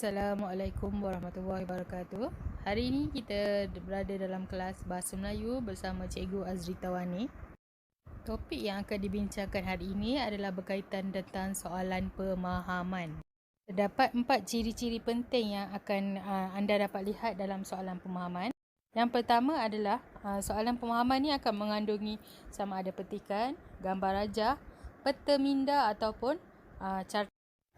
Assalamualaikum warahmatullahi wabarakatuh. Hari ini kita berada dalam kelas Bahasa Melayu bersama Cikgu Azri Tawani. Topik yang akan dibincangkan hari ini adalah berkaitan tentang soalan pemahaman. Terdapat 4 ciri-ciri penting yang akan anda dapat lihat dalam soalan pemahaman. Yang pertama adalah soalan pemahaman ni akan mengandungi sama ada petikan, gambar rajah, peta minda ataupun carta.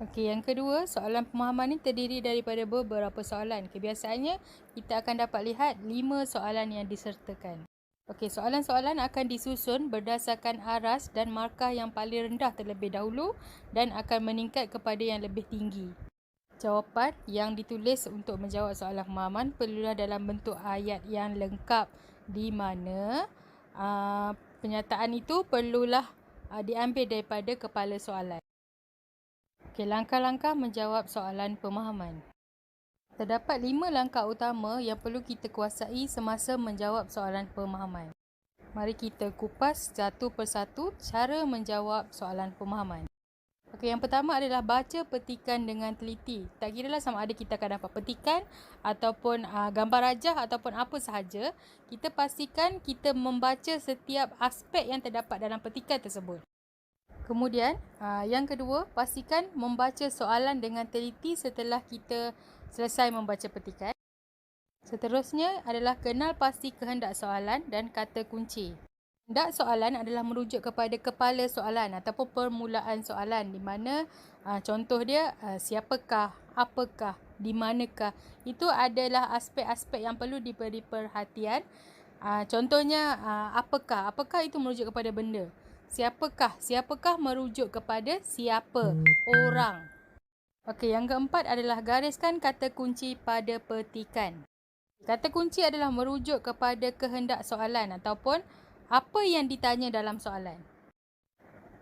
Okey, yang kedua, soalan pemahaman ni terdiri daripada beberapa soalan. Kebiasaannya, kita akan dapat lihat 5 soalan yang disertakan. Okey, soalan-soalan akan disusun berdasarkan aras dan markah yang paling rendah terlebih dahulu dan akan meningkat kepada yang lebih tinggi. Jawapan yang ditulis untuk menjawab soalan pemahaman perlulah dalam bentuk ayat yang lengkap, di mana penyataan itu perlulah diambil daripada kepala soalan. Okey, langkah-langkah menjawab soalan pemahaman. Terdapat 5 langkah utama yang perlu kita kuasai semasa menjawab soalan pemahaman. Mari kita kupas satu persatu cara menjawab soalan pemahaman. Okey, yang pertama adalah baca petikan dengan teliti. Tak kiralah sama ada kita akan dapat petikan ataupun gambar rajah ataupun apa sahaja, kita pastikan kita membaca setiap aspek yang terdapat dalam petikan tersebut. Kemudian, yang kedua, pastikan membaca soalan dengan teliti setelah kita selesai membaca petikan. Seterusnya adalah kenal pasti kehendak soalan dan kata kunci. Kehendak soalan adalah merujuk kepada kepala soalan ataupun permulaan soalan, di mana contoh dia siapakah, apakah, di manakah. Itu adalah aspek-aspek yang perlu diberi perhatian. Contohnya apakah itu merujuk kepada benda. Siapakah merujuk kepada siapa, orang. Okey, yang keempat adalah gariskan kata kunci pada petikan. Kata kunci adalah merujuk kepada kehendak soalan ataupun apa yang ditanya dalam soalan.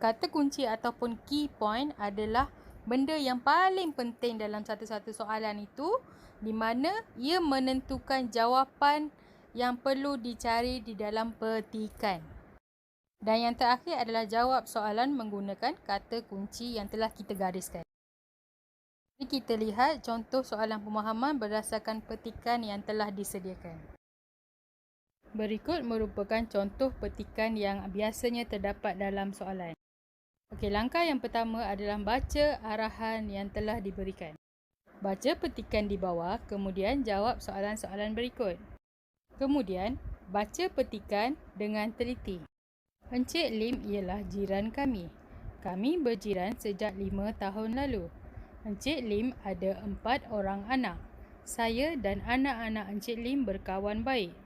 Kata kunci ataupun key point adalah benda yang paling penting dalam satu-satu soalan itu, di mana ia menentukan jawapan yang perlu dicari di dalam petikan. Dan yang terakhir adalah jawab soalan menggunakan kata kunci yang telah kita gariskan. Mari kita lihat contoh soalan pemahaman berdasarkan petikan yang telah disediakan. Berikut merupakan contoh petikan yang biasanya terdapat dalam soalan. Okey, langkah yang pertama adalah baca arahan yang telah diberikan. Baca petikan di bawah, kemudian jawab soalan-soalan berikut. Kemudian, baca petikan dengan teliti. Encik Lim ialah jiran kami. Kami berjiran sejak 5 tahun lalu. Encik Lim ada 4 orang anak. Saya dan anak-anak Encik Lim berkawan baik.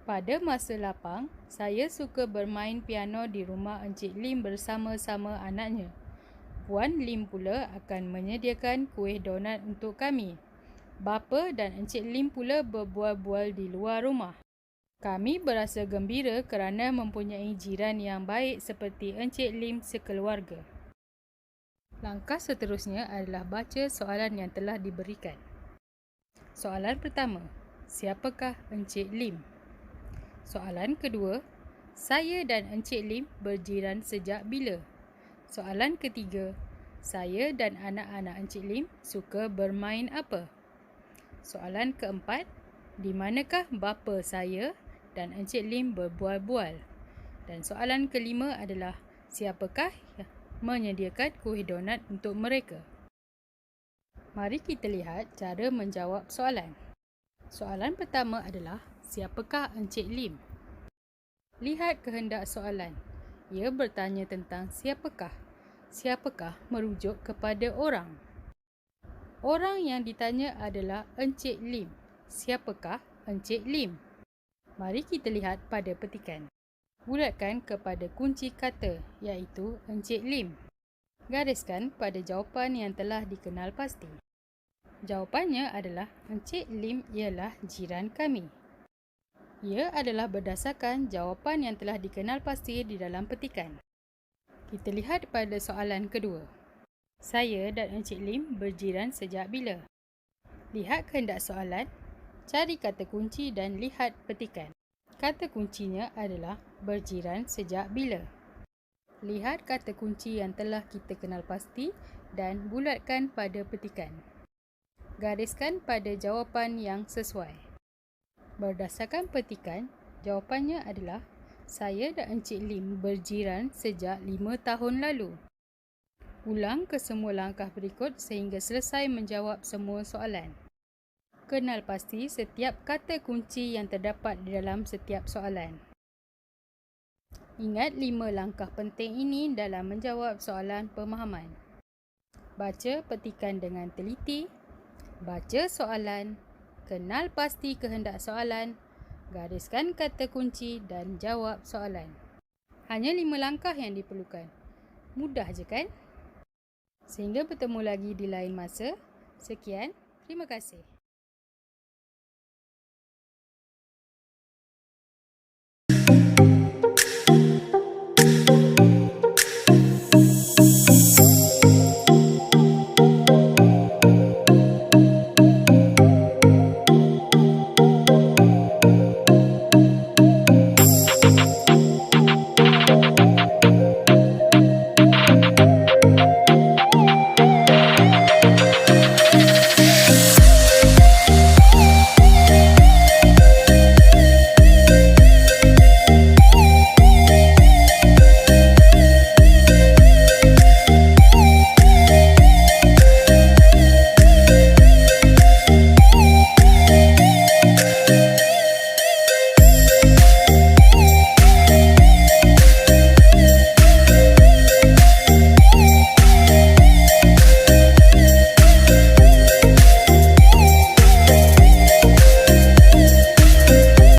Pada masa lapang, saya suka bermain piano di rumah Encik Lim bersama-sama anaknya. Puan Lim pula akan menyediakan kuih donat untuk kami. Bapa dan Encik Lim pula berbual-bual di luar rumah. Kami berasa gembira kerana mempunyai jiran yang baik seperti Encik Lim sekeluarga. Langkah seterusnya adalah baca soalan yang telah diberikan. Soalan pertama, siapakah Encik Lim? Soalan kedua, saya dan Encik Lim berjiran sejak bila? Soalan ketiga, saya dan anak-anak Encik Lim suka bermain apa? Soalan keempat, di manakah bapa saya dan Encik Lim berbual-bual? Dan soalan kelima adalah siapakah yang menyediakan kuih donat untuk mereka? Mari kita lihat cara menjawab soalan. Soalan pertama adalah siapakah Encik Lim? Lihat kehendak soalan. Ia bertanya tentang siapakah. Siapakah merujuk kepada orang. Orang yang ditanya adalah Encik Lim. Siapakah Encik Lim? Mari kita lihat pada petikan. Bulatkan kepada kunci kata, iaitu Encik Lim. Gariskan pada jawapan yang telah dikenal pasti. Jawapannya adalah Encik Lim ialah jiran kami. Ia adalah berdasarkan jawapan yang telah dikenal pasti di dalam petikan. Kita lihat pada soalan kedua. Saya dan Encik Lim berjiran sejak bila? Lihat kehendak soalan, cari kata kunci dan lihat petikan. Kata kuncinya adalah berjiran sejak bila. Lihat kata kunci yang telah kita kenal pasti dan bulatkan pada petikan. Gariskan pada jawapan yang sesuai. Berdasarkan petikan, jawapannya adalah saya dan Encik Lim berjiran sejak 5 tahun lalu. Ulang ke semua langkah berikut sehingga selesai menjawab semua soalan. Kenal pasti setiap kata kunci yang terdapat di dalam setiap soalan. Ingat 5 langkah penting ini dalam menjawab soalan pemahaman. Baca petikan dengan teliti, baca soalan, kenal pasti kehendak soalan, gariskan kata kunci dan jawab soalan. Hanya 5 langkah yang diperlukan. Mudah je kan? Sehingga bertemu lagi di lain masa. Sekian, terima kasih.